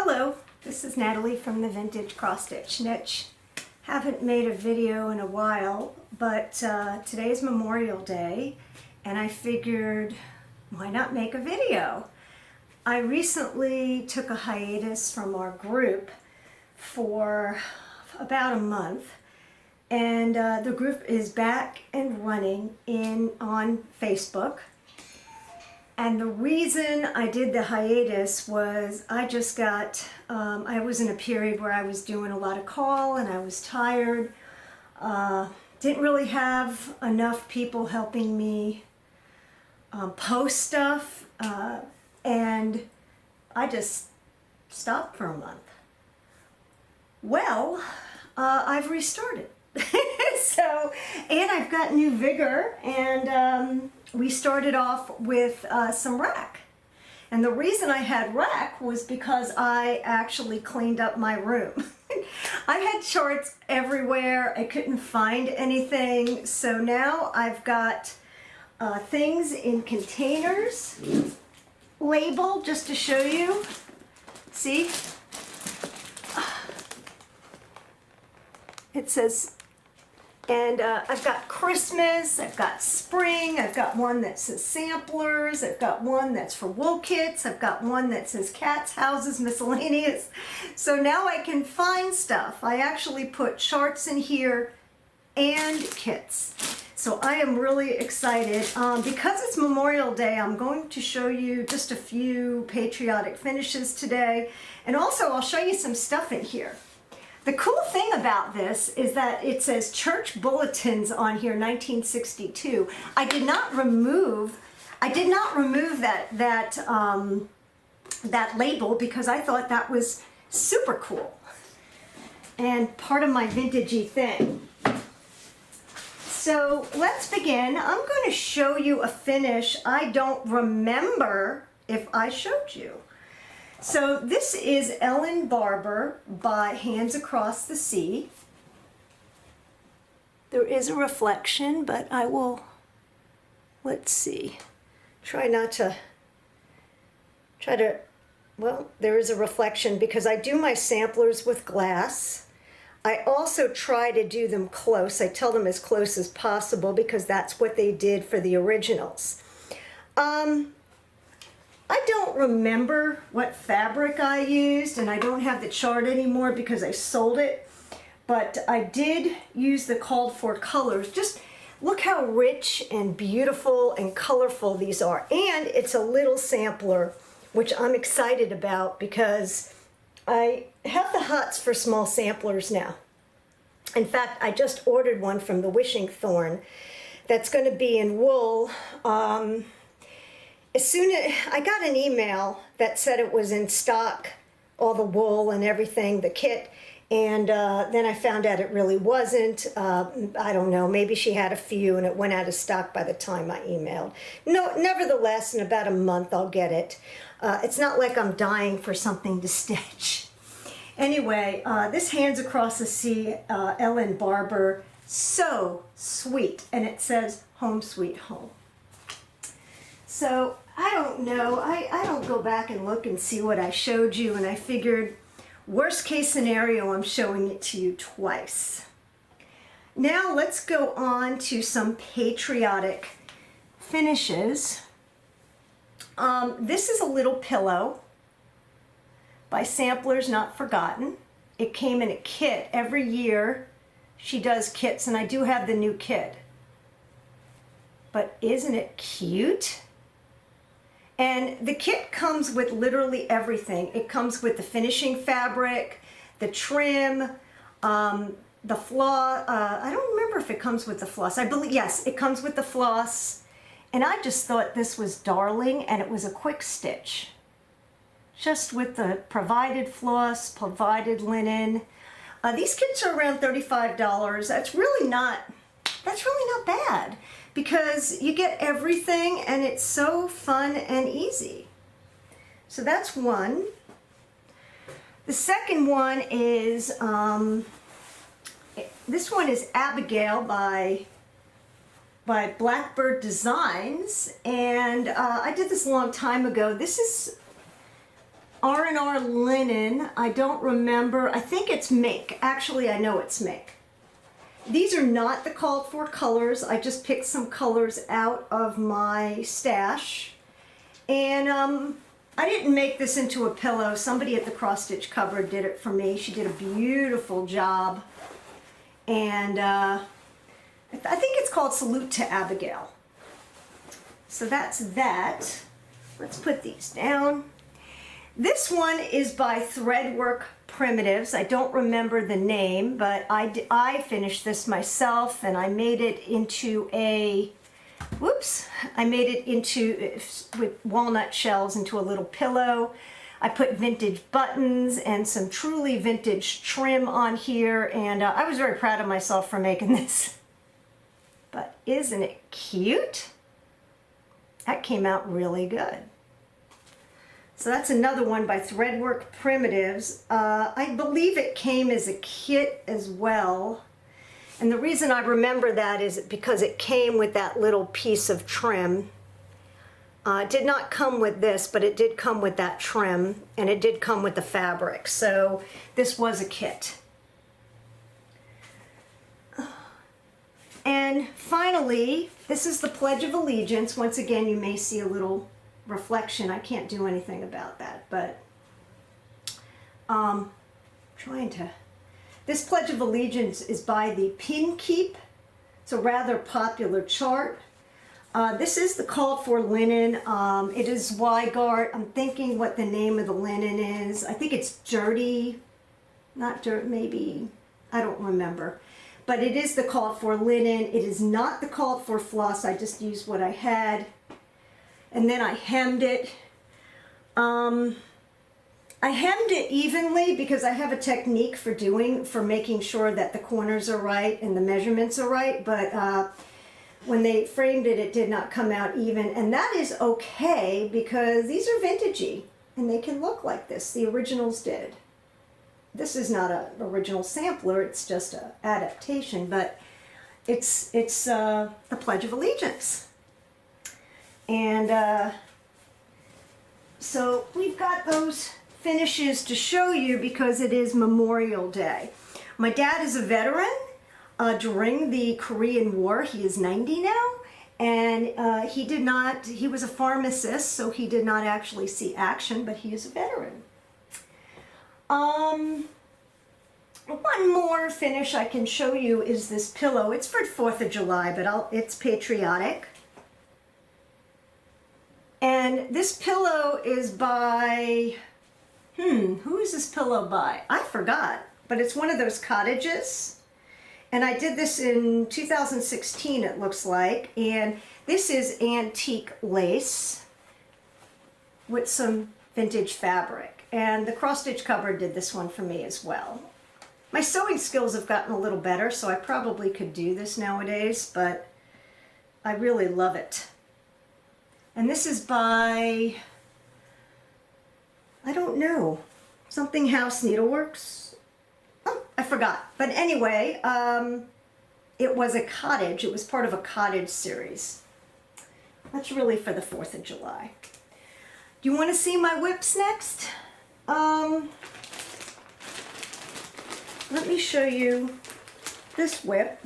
Hello, this is Natalie from the Vintage Cross Stitch Niche. Haven't made a video in a while, but today is Memorial Day and I figured why not make a video? I recently took a hiatus from our group for about a month, and the group is back and running on Facebook. And the reason I did the hiatus was I just got, I was in a period where I was doing a lot of call and I was tired. Didn't really have enough people helping me post stuff, and I just stopped for a month. Well, I've restarted. And I've got new vigor, and we started off with some rack. And the reason I had rack was because I actually cleaned up my room. I had charts everywhere. I couldn't find anything. So now I've got things in containers, labeled just to show you. See? It says, and I've got Christmas, I've got spring, I've got one that says samplers, I've got one that's for wool kits, I've got one that says cats, houses, miscellaneous. So now I can find stuff. I actually put charts in here and kits. So I am really excited. Because it's Memorial Day, I'm going to show you just a few patriotic finishes today. And also I'll show you some stuff in here. The cool thing about this is that it says church bulletins on here, 1962. I did not remove that label because I thought that was super cool and part of my vintagey thing. So let's begin. I'm going to show you a finish I don't remember if I showed you. So this is Ellen Barber by Hands Across the Sea. There is a reflection, but I will, let's see, well, there is a reflection because I do my samplers with glass. I also try to do them close. I tell them as close as possible because that's what they did for the originals. I don't remember what fabric I used, and I don't have the chart anymore because I sold it, but I did use the called for colors. Just look how rich and beautiful and colorful these are. And it's a little sampler, which I'm excited about because I have the hots for small samplers now. In fact, I just ordered one from the Wishing Thorn that's going to be in wool. As soon as I got an email that said it was in stock, all the wool and everything, the kit, and then I found out it really wasn't. I don't know, maybe she had a few and it went out of stock by the time I emailed. No, nevertheless, in about a month I'll get it. It's not like I'm dying for something to stitch. Anyway, this Hands Across the Sea, Ellen Barber, so sweet, and it says Home Sweet Home. So I don't know, I don't go back and look and see what I showed you, and I figured worst case scenario, I'm showing it to you twice. Now let's go on to some patriotic finishes. This is a little pillow by Samplers Not Forgotten. It came in a kit. Every year she does kits, and I do have the new kit. But isn't it cute? And the kit comes with literally everything. It comes with the finishing fabric, the trim, the floss. I don't remember if it comes with the floss. I believe, yes, it comes with the floss. And I just thought this was darling, and it was a quick stitch. Just with the provided floss, provided linen. These kits are around $35. That's really not bad, because you get everything and it's so fun and easy. So that's one. The second one is, this one is Abigail by Blackbird Designs, and I did this a long time ago. This is R&R linen. I don't remember. I think it's mink. Actually, I know it's mink. These are not the called for colors. I just picked some colors out of my stash. And I didn't make this into a pillow. Somebody at the Cross Stitch Cupboard did it for me. She did a beautiful job. And I think it's called Salute to Abigail. So that's that. Let's put these down. This one is by Threadwork Primitives. I don't remember the name, but I finished this myself, and I made it into a, I made it into, with walnut shells, into a little pillow. I put vintage buttons and some truly vintage trim on here, and I was very proud of myself for making this. But isn't it cute? That came out really good. So that's another one by Threadwork Primitives. I believe it came as a kit as well. And the reason I remember that is because it came with that little piece of trim. It did not come with this, but it did come with that trim, and it did come with the fabric. So this was a kit. And finally, this is the Pledge of Allegiance. Once again, you may see a little reflection. I can't do anything about that, but this Pledge of Allegiance is by the Pin Keep. It's a rather popular chart. This is the called for linen. It is Wygart. I'm thinking what the name of the linen is. I think it's dirty, not dirt, maybe, I don't remember. But it is the called for linen. It is not the called for floss. I just used what I had. And then I hemmed it. I hemmed it evenly because I have a technique for making sure that the corners are right and the measurements are right. But when they framed it, it did not come out even. And that is okay because these are vintagey and they can look like this. The originals did. This is not an original sampler. It's just an adaptation, but it's the Pledge of Allegiance. And so we've got those finishes to show you because it is Memorial Day. My dad is a veteran during the Korean War. He is 90 now, and he was a pharmacist, so he did not actually see action, but he is a veteran. One more finish I can show you is this pillow. It's for 4th of July, but it's Patriotic. And this pillow is by, who is this pillow by? I forgot, but it's one of those cottages. And I did this in 2016, it looks like. And this is antique lace with some vintage fabric. And the Cross Stitch Cupboard did this one for me as well. My sewing skills have gotten a little better, so I probably could do this nowadays, but I really love it. And this is by, I don't know, something House Needleworks. Oh, I forgot. But anyway, it was a cottage. It was part of a cottage series. That's really for the 4th of July. Do you want to see my whips next? Let me show you this whip.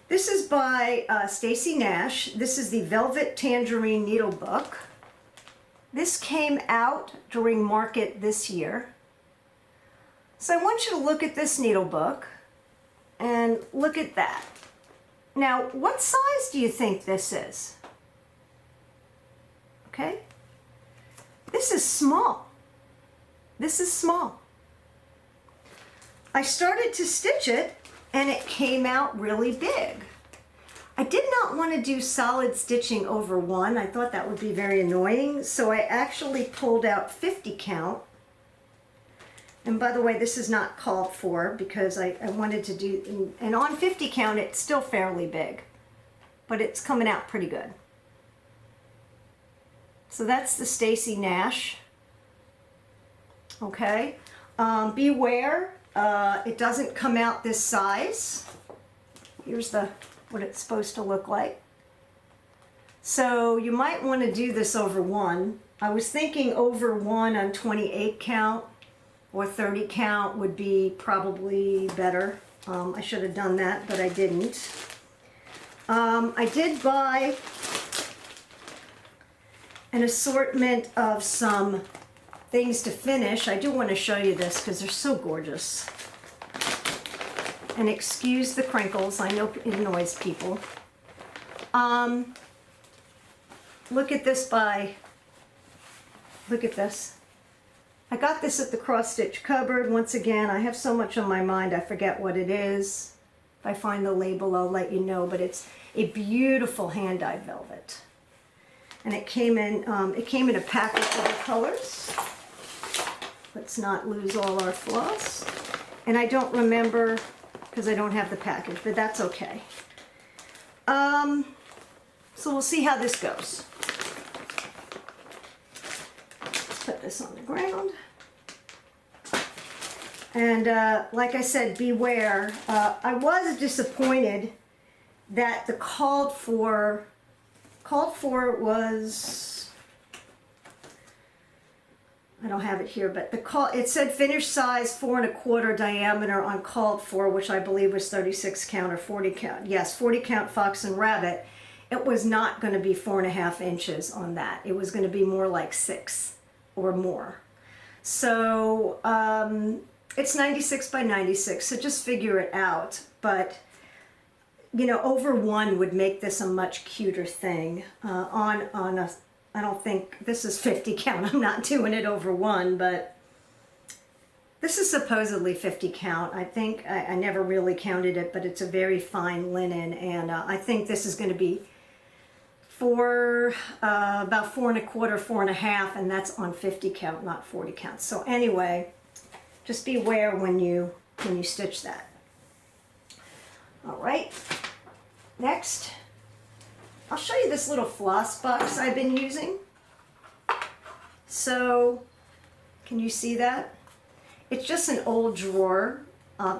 This is by Stacy Nash. This is the Velvet Tangerine Needle Book. This came out during market this year. So I want you to look at this needle book and look at that. Now, what size do you think this is? Okay? This is small. This is small. I started to stitch it and it came out really big. I did not want to do solid stitching over one. I thought that would be very annoying, so I actually pulled out 50 count. And by the way, this is not called for because I wanted to do, and on 50 count it's still fairly big, but it's coming out pretty good. So that's the Stacy Nash. Okay, beware, it doesn't come out this size. Here's what it's supposed to look like. So you might want to do this over one I was thinking over 1 on 28 count or 30 count would be probably better. I should have done that, but I didn't. I did buy an assortment of some things to finish. I do want to show you this because they're so gorgeous. And excuse the crinkles, I know it annoys people. Look at this look at this. I got this at the cross stitch cupboard. Once again, I have so much on my mind I forget what it is. If I find the label, I'll let you know, but it's a beautiful hand-dyed velvet. And it came in a package of the colors. Let's not lose all our floss. And I don't remember, because I don't have the package, but that's okay. So we'll see how this goes. Let's put this on the ground. And like I said, beware. I was disappointed that the called for was, I don't have it here, but it said finished size 4 1/4 diameter on called for, which I believe was 36 count or 40 count. Yes, 40 count fox and rabbit. It was not going to be 4 1/2 inches on that. It was going to be more like 6 or more. So it's 96 by 96, so just figure it out. But you know, over 1 would make this a much cuter thing. I don't think this is 50 count. I'm not doing it over 1, but this is supposedly 50 count. I think I never really counted it, but it's a very fine linen, and I think this is going to be about 4 1/4, 4 1/2, and that's on 50 count, not 40 count. So anyway, just beware when you stitch that. All right. Next, I'll show you this little floss box I've been using. So, can you see that? It's just an old drawer.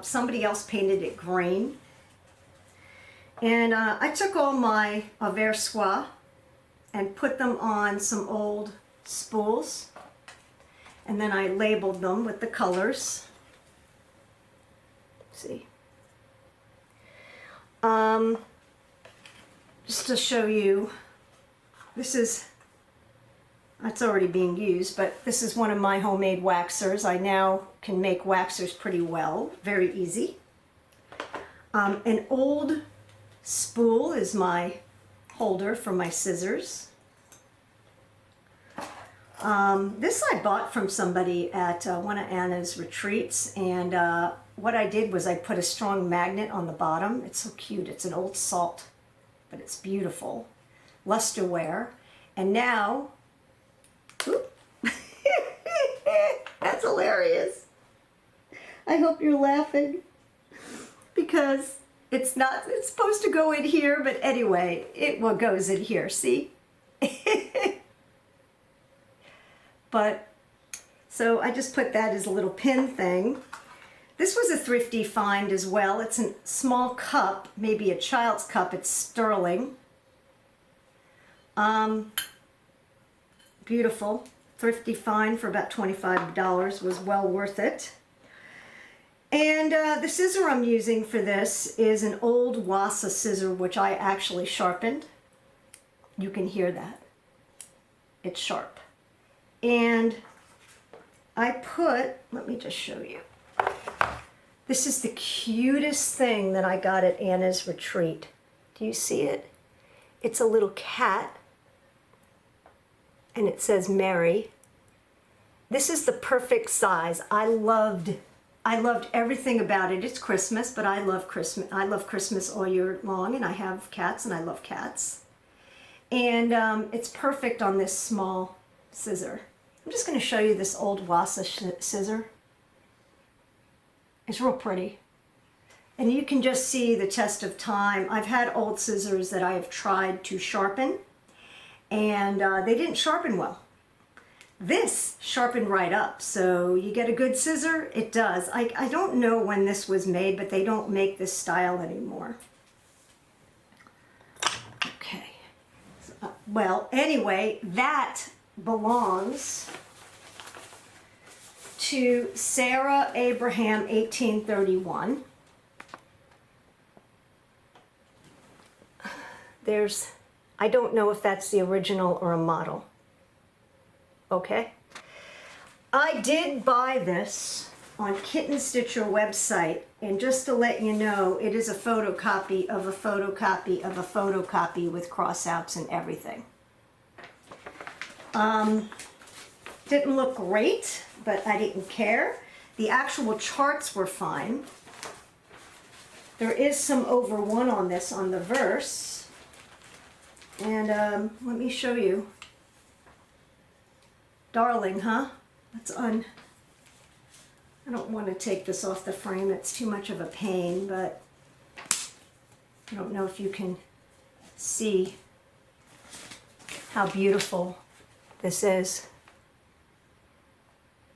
Somebody else painted it green. And I took all my Versoix and put them on some old spools. And then I labeled them with the colors. See? Just to show you, it's already being used, but this is one of my homemade waxers. I now can make waxers pretty well, very easy. An old spool is my holder for my scissors. This I bought from somebody at one of Anna's retreats, and what I did was I put a strong magnet on the bottom. It's so cute. It's an old salt, but it's beautiful. Lusterware. And now, that's hilarious. I hope you're laughing because it's supposed to go in here, but anyway, it goes in here, see? But, so I just put that as a little pin thing. This was a Thrifty find as well. It's a small cup, maybe a child's cup. It's sterling. Beautiful. Thrifty find for about $25 was well worth it. And the scissor I'm using for this is an old Wassa scissor, which I actually sharpened. You can hear that. It's sharp. And I let me just show you. This is the cutest thing that I got at Anna's retreat. Do you see it? It's a little cat, and it says Mary. This is the perfect size. I loved everything about it. It's Christmas, but I love Christmas. I love Christmas all year long, and I have cats, and I love cats. And it's perfect on this small scissor. I'm just going to show you this old Wassa scissor. It's real pretty. And you can just see the test of time. I've had old scissors that I have tried to sharpen, and they didn't sharpen well. This sharpened right up, so you get a good scissor, it does. I don't know when this was made, but they don't make this style anymore. Okay. So, well, anyway, that belongs to Sarah Abraham, 1831. I don't know if that's the original or a model. Okay? I did buy this on Kitten Stitcher website, and just to let you know, it is a photocopy of a photocopy of a photocopy with crossouts and everything. Didn't look great, but I didn't care. The actual charts were fine. There is some over one on this on the verse. And let me show you. Darling, huh? I don't want to take this off the frame. It's too much of a pain, but I don't know if you can see how beautiful this is.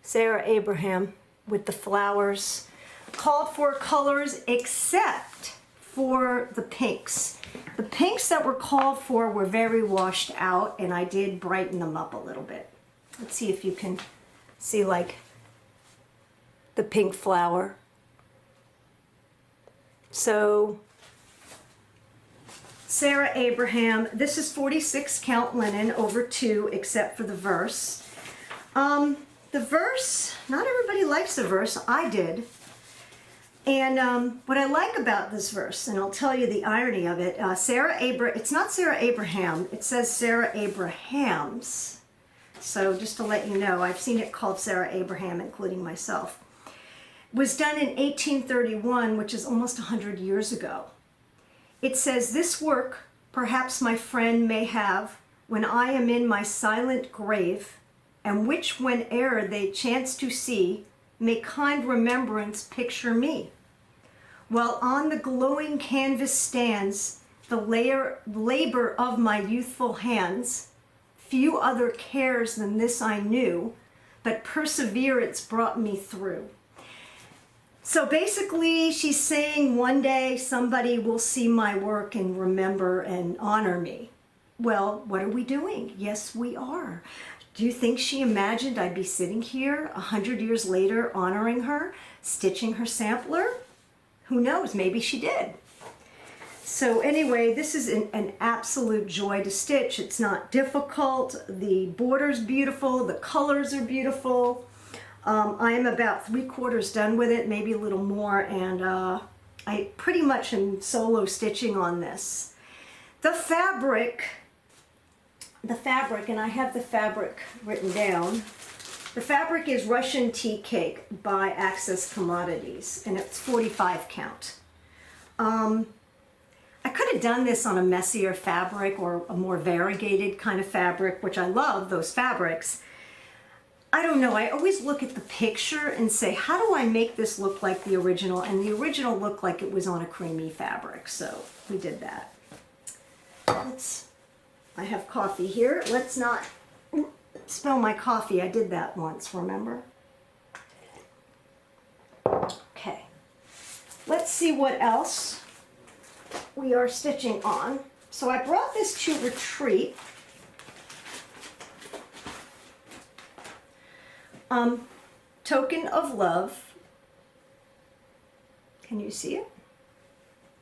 Sarah Abraham with the flowers. Called for colors except for the pinks. The pinks that were called for were very washed out, and I did brighten them up a little bit. Let's see if you can see like the pink flower. So Sarah Abraham, this is 46 count linen over 2 except for the verse. The verse, not everybody likes the verse. I did. And what I like about this verse, and I'll tell you the irony of it, it's not Sarah Abraham, it says Sarah Abrahams. So just to let you know, I've seen it called Sarah Abraham, including myself. It was done in 1831, which is almost 100 years ago. It says, "This work perhaps my friend may have when I am in my silent grave, and which whene'er they chance to see, may kind remembrance picture me. While on the glowing canvas stands the labor of my youthful hands, few other cares than this I knew, but perseverance brought me through." So basically she's saying one day somebody will see my work and remember and honor me. Well, what are we doing? Yes, we are. Do you think she imagined I'd be sitting here 100 years later honoring her, stitching her sampler? Who knows, maybe she did. So anyway, this is an absolute joy to stitch. It's not difficult. The border's beautiful. The colors are beautiful. I am about 3/4 done with it, maybe a little more, and I pretty much am solo stitching on this. The fabric, and I have the fabric written down. The fabric is Russian Tea Cake by Access Commodities, and it's 45 count. I could have done this on a messier fabric or a more variegated kind of fabric, which I love those fabrics. I don't know, I always look at the picture and say, how do I make this look like the original? And the original looked like it was on a creamy fabric, so we did that. I have coffee here. Let's not spill my coffee. I did that once, remember? Okay. Let's see what else we are stitching on. So I brought this to retreat. Token of Love. Can you see it?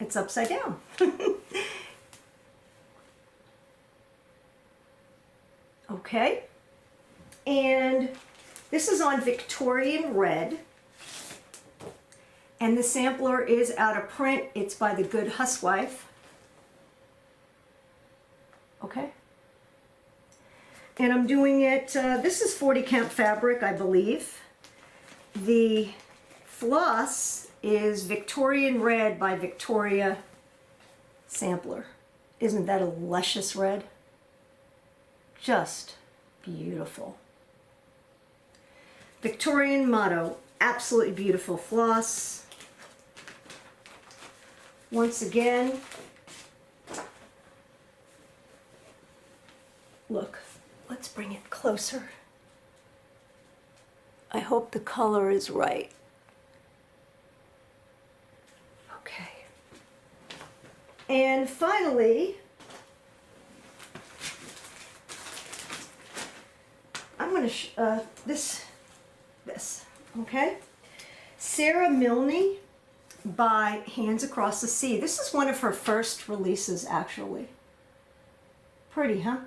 It's upside down. Okay. And this is on Victorian Red. And the sampler is out of print. It's by the Good Huswife. Okay. And I'm doing it, this is 40 count fabric, I believe. The floss is Victorian Red by Victoria Sampler. Isn't that a luscious red? Just beautiful. Victorian motto, absolutely beautiful floss. Once again, look, let's bring it closer. I hope the color is right. Okay. And finally, finish this, okay? Sarah Milne by Hands Across the Sea. This is one of her first releases, actually. Pretty, huh?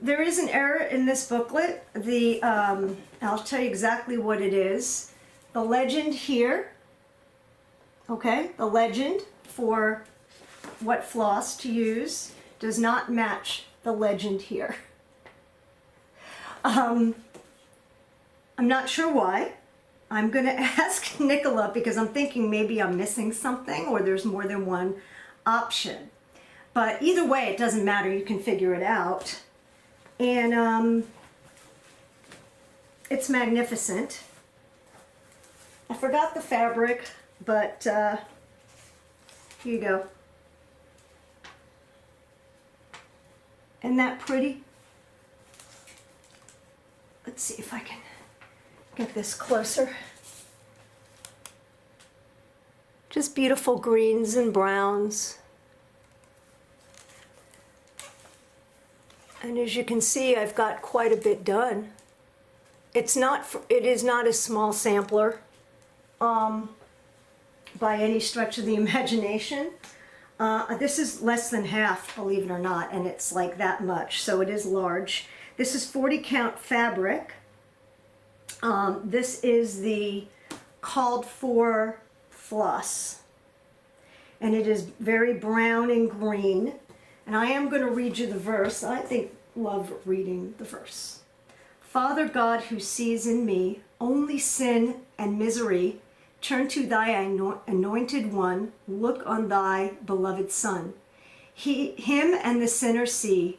There is an error in this booklet. I'll tell you exactly what it is. The legend here, okay, the legend for what floss to use does not match the legend here. I'm not sure why. I'm going to ask Nicola because I'm thinking maybe I'm missing something or there's more than one option. But either way, it doesn't matter. You can figure it out. And it's magnificent. I forgot the fabric, but here you go. Isn't that pretty? Let's see if I can get this closer. Just beautiful greens and browns. And as you can see, I've got quite a bit done. It is not a small sampler by any stretch of the imagination. This is less than half, believe it or not, and it's like that much, so it is large. This is 40 count fabric. This is the called for floss, and it is very brown and green. And I am going to read you the verse. I love reading the verse. Father God, who sees in me only sin and misery, turn to thy anointed one, look on thy beloved Son. Him and the sinner see,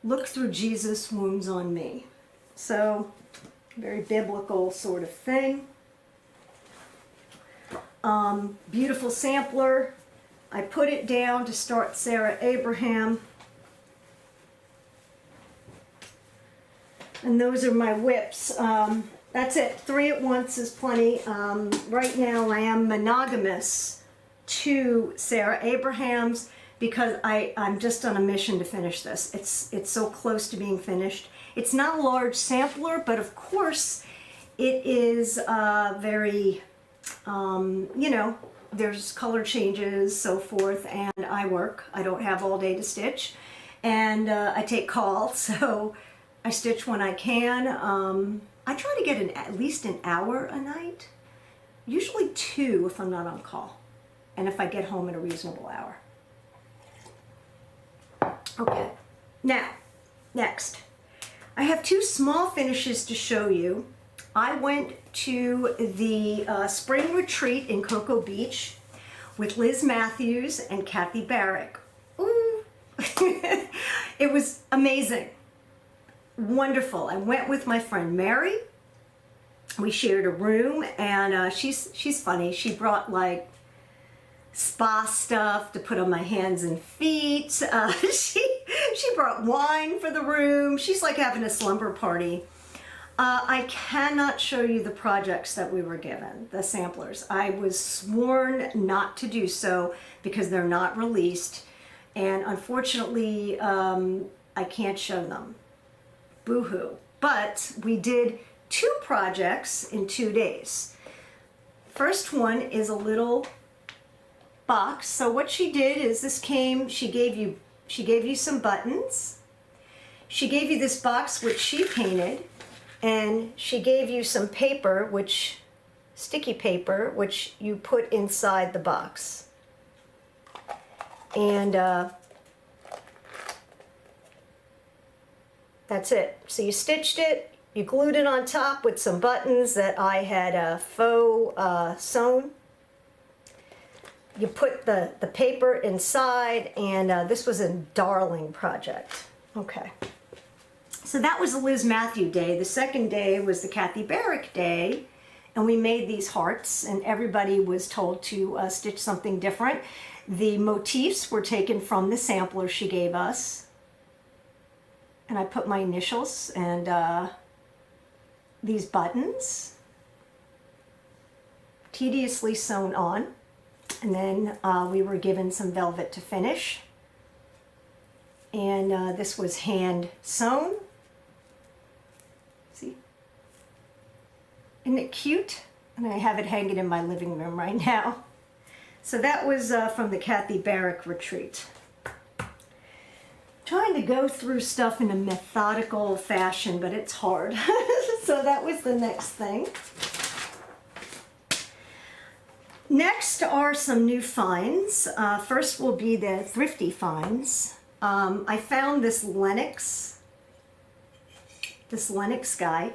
look through Jesus' wounds on me. So, very biblical sort of thing. Beautiful sampler. I put it down to start Sarah Abraham. And those are my whips. That's it. 3 at once is plenty. Right now I am monogamous to Sarah Abraham's because I'm just on a mission to finish this. It's so close to being finished. It's not a large sampler, but of course it is very, you know, there's color changes, so forth, and I work. I don't have all day to stitch, and I take calls, so I stitch when I can. I try to get at least an hour a night, usually 2 if I'm not on call, and if I get home at a reasonable hour. Okay, now, next. I have 2 small finishes to show you. I went to the spring retreat in Cocoa Beach with Liz Matthews and Kathy Barrick. Ooh. It was amazing. Wonderful. I went with my friend Mary. We shared a room, and she's funny. She brought like spa stuff to put on my hands and feet. She brought wine for the room. She's like having a slumber party. I cannot show you the projects that we were given, the samplers. I was sworn not to do so because they're not released, and unfortunately I can't show them. Boo-hoo. But we did 2 projects in 2 days. First one is a little box. So what she did is she gave you some buttons. She gave you this box which she painted, and she gave you some paper, sticky paper, which you put inside the box. And that's it. So you stitched it, you glued it on top with some buttons that I had faux sewn. You put the paper inside, and this was a darling project. Okay. So that was the Liz Matthew day. The second day was the Kathy Barrick day, and we made these hearts, and everybody was told to stitch something different. The motifs were taken from the sampler she gave us, and I put my initials and these buttons, tediously sewn on, and then we were given some velvet to finish, and this was hand sewn. Isn't it cute? And I have it hanging in my living room right now. So that was from the Kathy Barrick retreat. Trying to go through stuff in a methodical fashion, but it's hard. So that was the next thing. Next are some new finds. First will be the Thrifty finds. I found this Lennox guy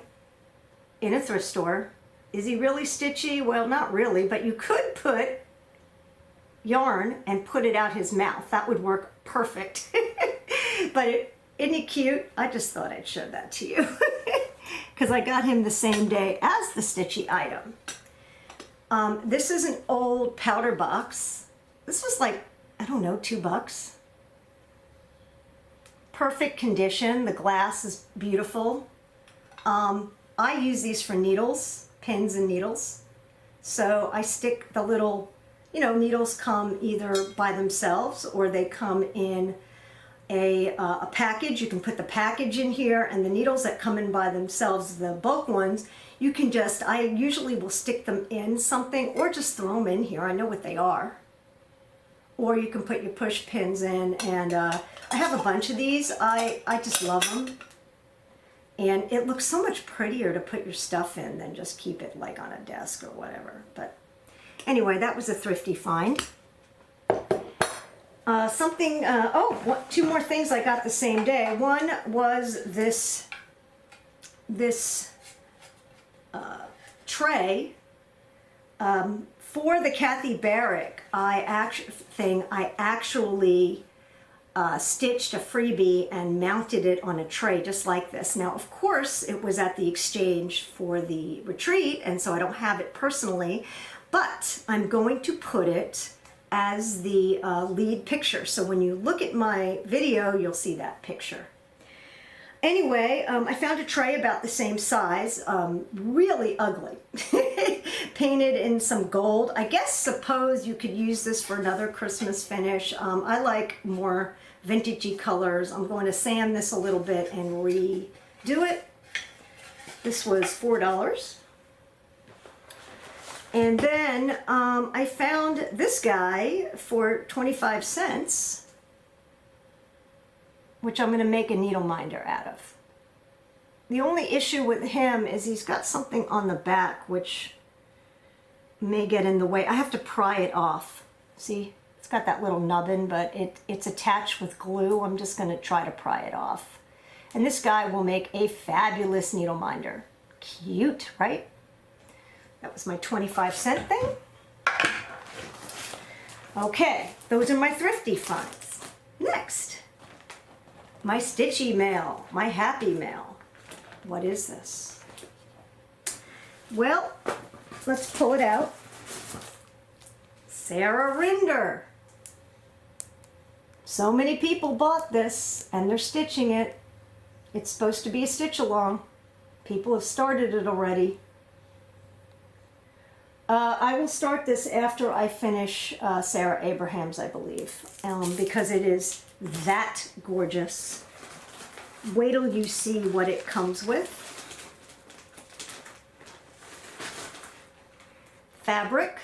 in a thrift store. Is he really stitchy? Well, not really, but you could put yarn and put it out his mouth. That would work perfect. But isn't he cute? I just thought I'd show that to you because I got him the same day as the stitchy item. This is an old powder box. This was like, I don't know, $2. Perfect condition. The glass is beautiful. I use these for needles, pins and needles. So I stick the little, needles come either by themselves or they come in a package. You can put the package in here, and the needles that come in by themselves, the bulk ones, you can just, I usually will stick them in something or just throw them in here. I know what they are. Or you can put your push pins in, and I have a bunch of these. I just love them. And it looks so much prettier to put your stuff in than just keep it like on a desk or whatever. But anyway, that was a Thrifty find. Two more things I got the same day. One was this tray for the Kathy Barrick. I actually stitched a freebie and mounted it on a tray just like this. Now, of course, it was at the exchange for the retreat, and so I don't have it personally, but I'm going to put it as the lead picture. So when you look at my video, you'll see that picture. Anyway, I found a tray about the same size, really ugly, painted in some gold. I suppose you could use this for another Christmas finish. I like more vintagey colors. I'm going to sand this a little bit and redo it. This was $4. And then I found this guy for 25 cents, which I'm going to make a needle minder out of. The only issue with him is he's got something on the back which may get in the way. I have to pry it off. See, it's got that little nubbin, but it's attached with glue. I'm just going to try to pry it off. And this guy will make a fabulous needle minder. Cute, right? That was my 25-cent thing. Okay, those are my Thrifty finds. Next, my stitchy mail, my happy mail. What is this? Well, let's pull it out. Sarah Rinder. So many people bought this and they're stitching it. It's supposed to be a stitch along. People have started it already. I will start this after I finish Sarah Abraham's, I believe, because it is that gorgeous. Wait till you see what it comes with. Fabric.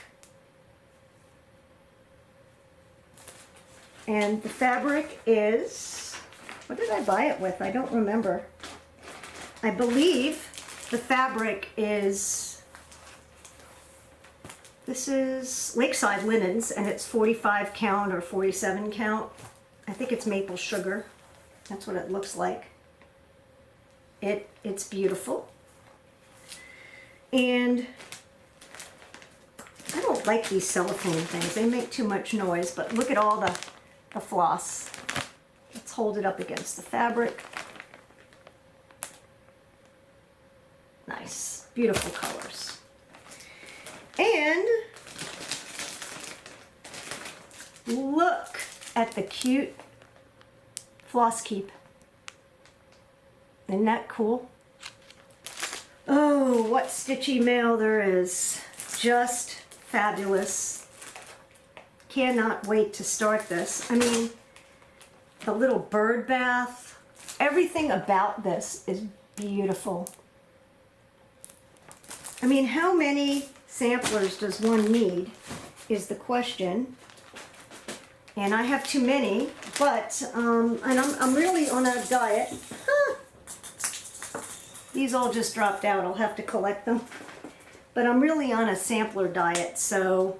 And the fabric is, what did I buy it with? I don't remember. I believe the fabric is, this is Lakeside Linens, and it's 45 count or 47 count. I think it's maple sugar. That's what it looks like. It's beautiful. And I don't like these cellophane things. They make too much noise, but look at all the floss. Let's hold it up against the fabric. Nice, beautiful colors. And look at the cute floss keep. Isn't that cool? Oh, what stitchy mail there is. Just fabulous. Cannot wait to start this. I mean, the little bird bath, everything about this is beautiful. I mean, how many samplers does one need is the question. And I have too many, but, and I'm really on a diet. These all just dropped out. I'll have to collect them. But I'm really on a sampler diet, so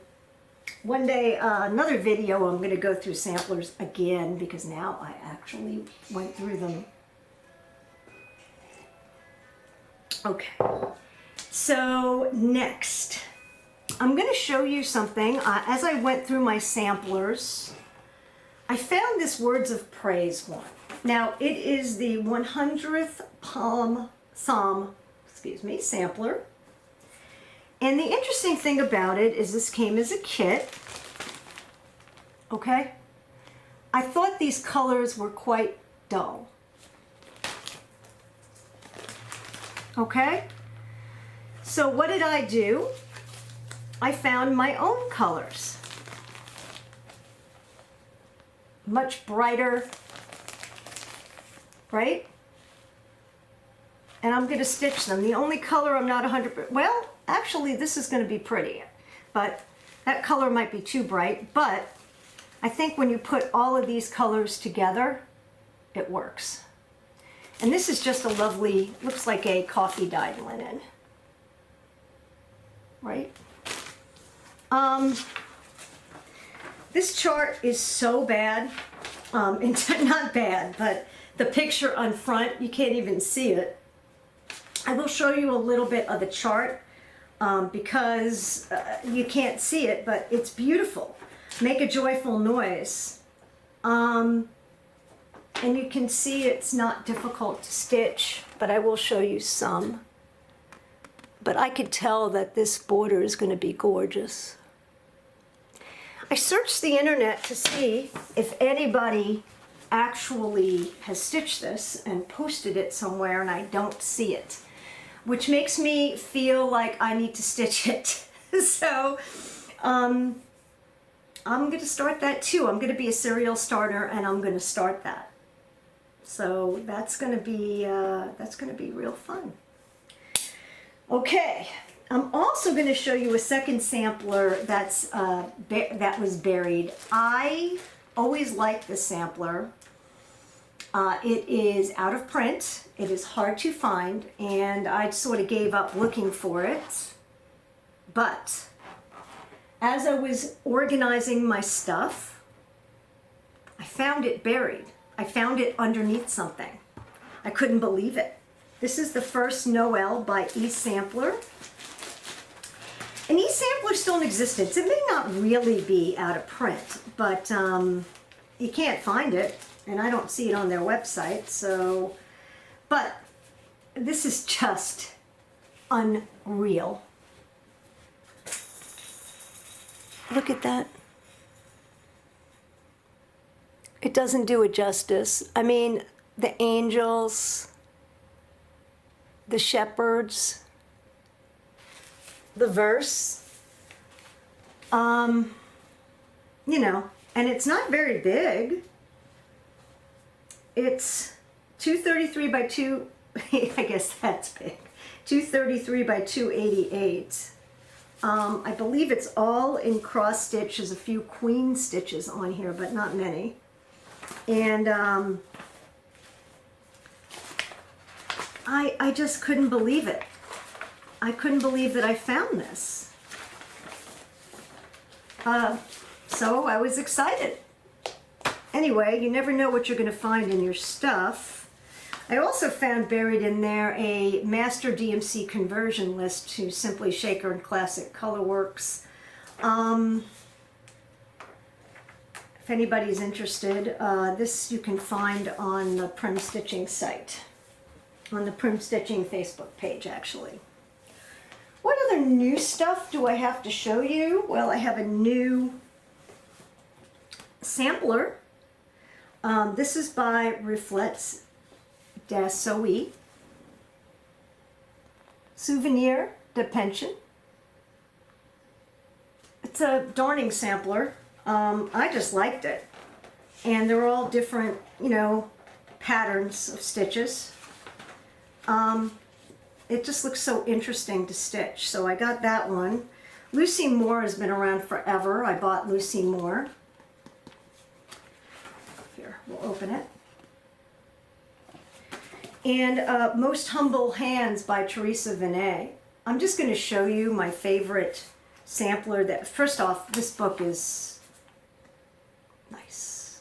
one day, another video, I'm going to go through samplers again because now I actually went through them. Okay, so next, I'm going to show you something. As I went through my samplers, I found this Words of Praise one. Now, it is the 100th Psalm, sampler. And the interesting thing about it is this came as a kit. Okay? I thought these colors were quite dull. Okay? So what did I do? I found my own colors. Much brighter, right? And I'm going to stitch them. The only color I'm not 100%, well, actually this is going to be pretty, but that color might be too bright, but I think when you put all of these colors together, it works. And this is just a lovely, looks like a coffee dyed linen, right? This chart is so bad, not bad, but the picture on front, you can't even see it. I will show you a little bit of the chart because you can't see it, but it's beautiful. Make a joyful noise. And you can see it's not difficult to stitch, but I will show you some. But I could tell that this border is going to be gorgeous. I searched the internet to see if anybody actually has stitched this and posted it somewhere, and I don't see it, which makes me feel like I need to stitch it. So I'm going to start that too. I'm going to be a serial starter, and I'm going to start that. So that's going to be real fun. Okay. I'm also going to show you a second sampler that was buried. I always liked this sampler. It is out of print. It is hard to find, and I sort of gave up looking for it. But as I was organizing my stuff, I found it buried. I found it underneath something. I couldn't believe it. This is the first Noel by E-Sampler. And E-Sampler still in existence. It may not really be out of print, but you can't find it, and I don't see it on their website, so, but this is just unreal. Look at that. It doesn't do it justice. I mean, the angels, the shepherds, the verse, you know, and it's not very big. It's 233 by 2, I guess that's big, 233 by 288. I believe it's all in cross stitch. There's a few queen stitches on here, but not many. And I just couldn't believe it. I couldn't believe that I found this. So I was excited. Anyway, you never know what you're going to find in your stuff. I also found buried in there a master DMC conversion list to Simply Shaker and Classic Colorworks. If anybody's interested, this you can find on the Prim Stitching site, on the Prim Stitching Facebook page, actually. What other new stuff do I have to show you? Well, I have a new sampler. This is by Reflets d'Assoe. Souvenir de Pension. It's a darning sampler. I just liked it. And they're all different, you know, patterns of stitches. it just looks so interesting to stitch. So I got that one. Lucy Moore has been around forever. I bought Lucy Moore. Here, we'll open it. And Most Humble Hands by Teresa Vinay. I'm just going to show you my favorite sampler. That first off, this book is nice.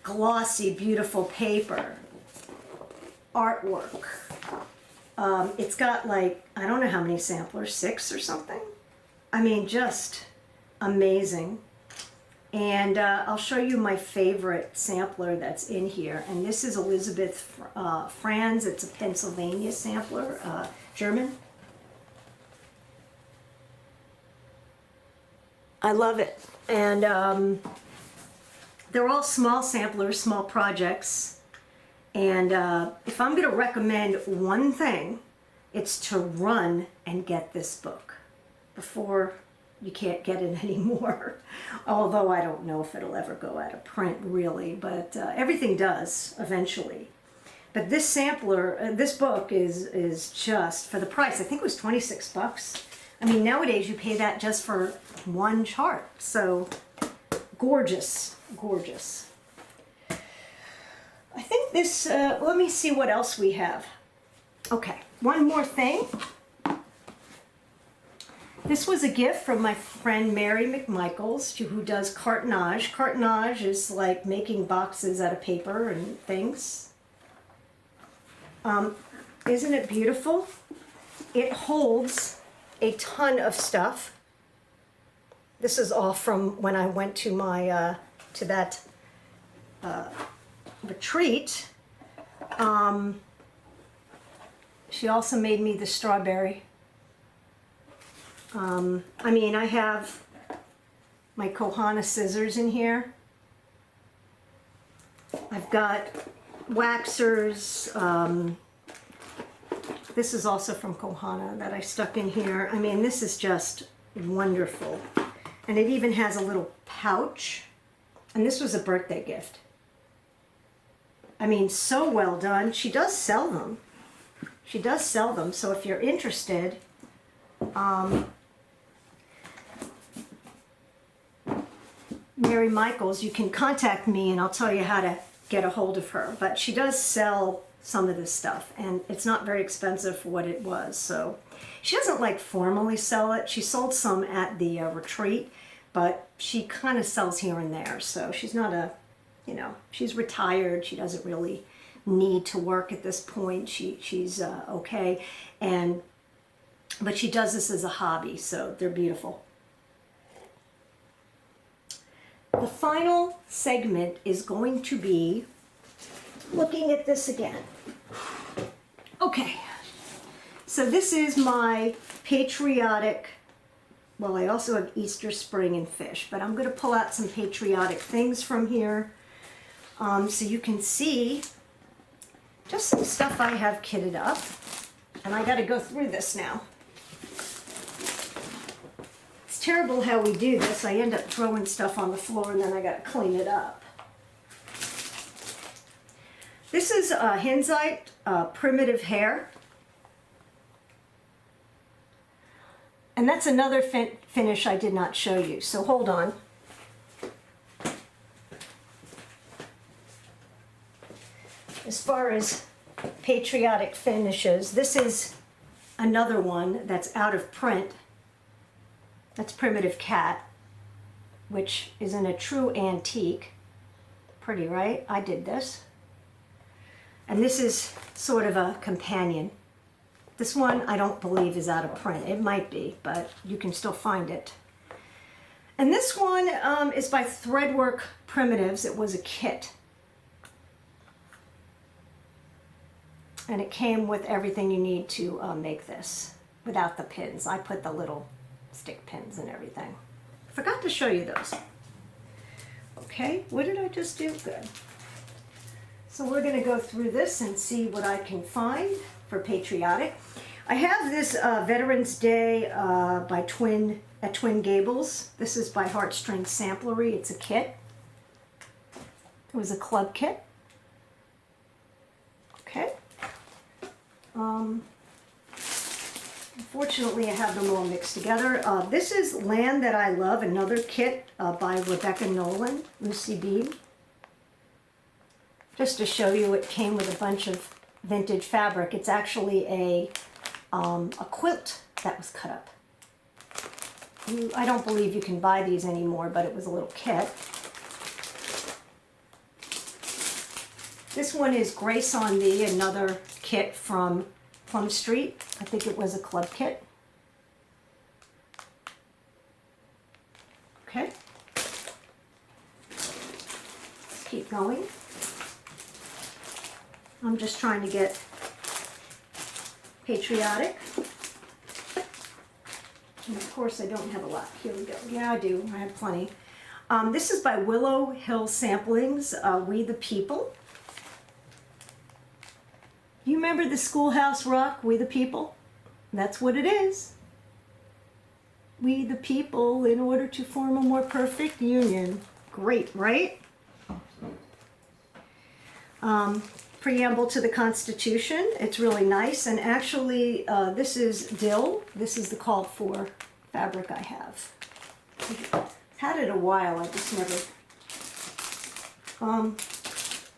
Glossy, beautiful paper. Artwork. It's got like, I don't know how many samplers, 6 or something. I mean, just amazing. And I'll show you my favorite sampler that's in here. And this is Elizabeth Franz. It's a Pennsylvania sampler, German. I love it. And they're all small samplers, small projects. And if I'm going to recommend one thing, it's to run and get this book before you can't get it anymore. Although I don't know if it'll ever go out of print, really, but everything does eventually. But this sampler, this book is just, for the price, I think it was 26 bucks. I mean, nowadays you pay that just for one chart. So gorgeous, gorgeous. I think this, let me see what else we have. Okay, one more thing. This was a gift from my friend Mary McMichaels, who does cartonnage. Cartonnage is like making boxes out of paper and things. Isn't it beautiful? It holds a ton of stuff. This is all from when I went to my to that retreat. She also made me the strawberry. I mean, I have my Kohana scissors in here. I've got waxers. This is also from Kohana that I stuck in here. I mean, this is just wonderful. And it even has a little pouch. And this was a birthday gift. I mean, so well done. She does sell them. She does sell them. So if you're interested, Mary Michaels, you can contact me and I'll tell you how to get a hold of her. But she does sell some of this stuff and it's not very expensive for what it was. So she doesn't like formally sell it. She sold some at the retreat, but she kind of sells here and there. So she's not a, you know, she's retired. She doesn't really need to work at this point. She's okay. But she does this as a hobby, so they're beautiful. The final segment is going to be looking at this again. Okay, so this is my patriotic, well, I also have Easter, spring, and fish, but I'm going to pull out some patriotic things from here so you can see just some stuff I have kitted up. And I got to go through this now. It's terrible how we do this. I end up throwing stuff on the floor and then I got to clean it up. This is Hensite Primitive Hair. And that's another finish I did not show you, so hold on. As far as patriotic finishes, this is another one that's out of print. That's Primitive Cat, which is in a true antique. Pretty, right? I did this. And this is sort of a companion. This one I don't believe is out of print. It might be, but you can still find it. And this one is by Threadwork Primitives. It was a kit. And it came with everything you need to make this without the pins. I put the little stick pins and everything. Forgot to show you those. Okay, what did I just do? Good. So we're going to go through this and see what I can find for patriotic. I have this Veterans Day by Twin Gables. This is by Heartstring Samplery. It's a kit. It was a club kit. Okay. Unfortunately, I have them all mixed together. This is Land That I Love, another kit by Rebecca Nolan, Lucy Beam. Just to show you, it came with a bunch of vintage fabric. It's actually a quilt that was cut up. I don't believe you can buy these anymore, but it was a little kit. This one is Grace on Thee, another kit from Plum Street. I think it was a club kit. Okay. Let's keep going. I'm just trying to get Patriotic. And of course I don't have a lot. Here we go. Yeah, I do. I have plenty. This is by Willow Hill Samplings, We the People. You remember the Schoolhouse Rock, We the People? That's what it is. We the people in order to form a more perfect union. Great, right? Preamble to the Constitution. It's really nice. And actually, this is Dill. This is the called for fabric I have. I've had it a while. I just never...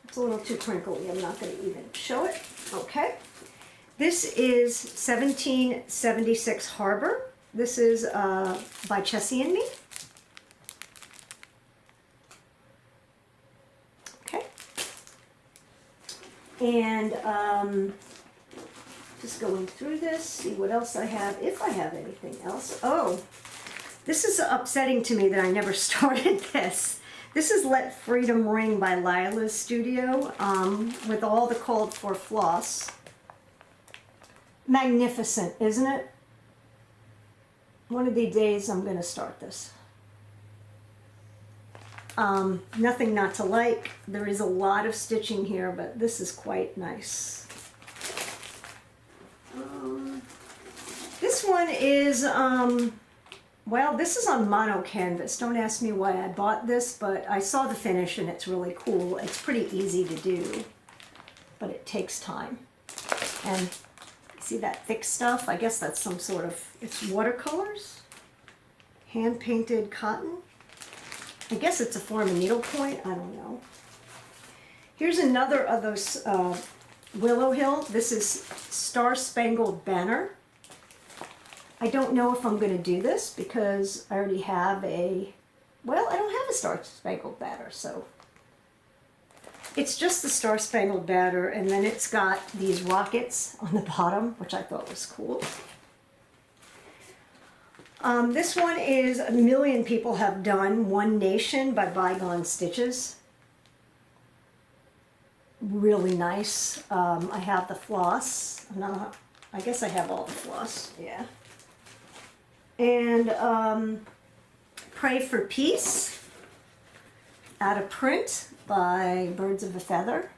it's a little too crinkly. I'm not going to even show it. Okay. This is 1776 Harbor. This is by Chessie and Me. Okay. And just going through this, see what else I have, if I have anything else. Oh, this is upsetting to me that I never started this. This is Let Freedom Ring by Lila's Studio with all the called for floss. Magnificent, isn't it? One of these days I'm going to start this. Nothing not to like. There is a lot of stitching here, but this is quite nice. This one is, well, this is on mono canvas. Don't ask me why I bought this, but I saw the finish and it's really cool. It's pretty easy to do, but it takes time. And see that thick stuff? I guess that's some sort of, it's watercolors, hand-painted cotton. I guess it's a form of needlepoint. I don't know. Here's another of those Willow Hill. This is Star Spangled Banner. I don't know if I'm going to do this because I already have a, well, I don't have a Star Spangled Banner, so it's just the Star Spangled Banner, and then it's got these rockets on the bottom, which I thought was cool. This one is, a million people have done, One Nation by Bygone Stitches. Really nice. I have the floss. I guess I have all the floss, yeah. And Pray for Peace, out of print by Birds of a Feather.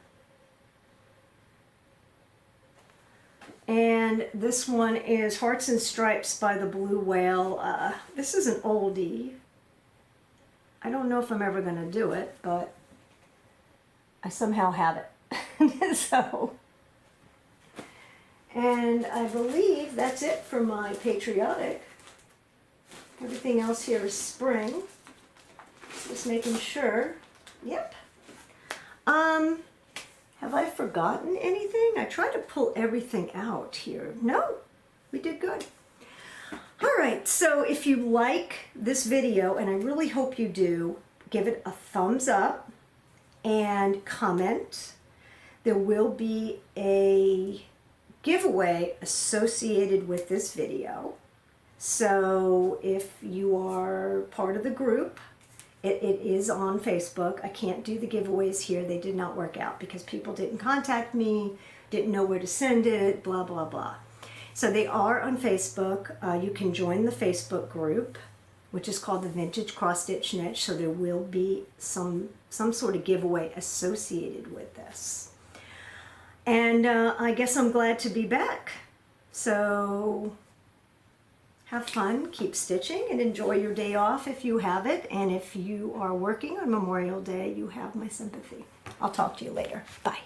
And this one is Hearts and Stripes by the Blue Whale. This is an oldie. I don't know if I'm ever going to do it, but I somehow have it. So, and I believe that's it for my Patriotic. Everything else here is spring. Just making sure. Yep. Have I forgotten anything? I tried to pull everything out here. No, we did good. All right, so if you like this video, and I really hope you do, give it a thumbs up and comment. There will be a giveaway associated with this video. So if you are part of the group, it is on Facebook. I can't do the giveaways here. They did not work out because people didn't contact me, didn't know where to send it, blah, blah, blah. So they are on Facebook. You can join the Facebook group, which is called the Vintage Cross Stitch Niche. So there will be some sort of giveaway associated with this. And I guess I'm glad to be back. So have fun, keep stitching, and enjoy your day off if you have it. And if you are working on Memorial Day, you have my sympathy. I'll talk to you later. Bye.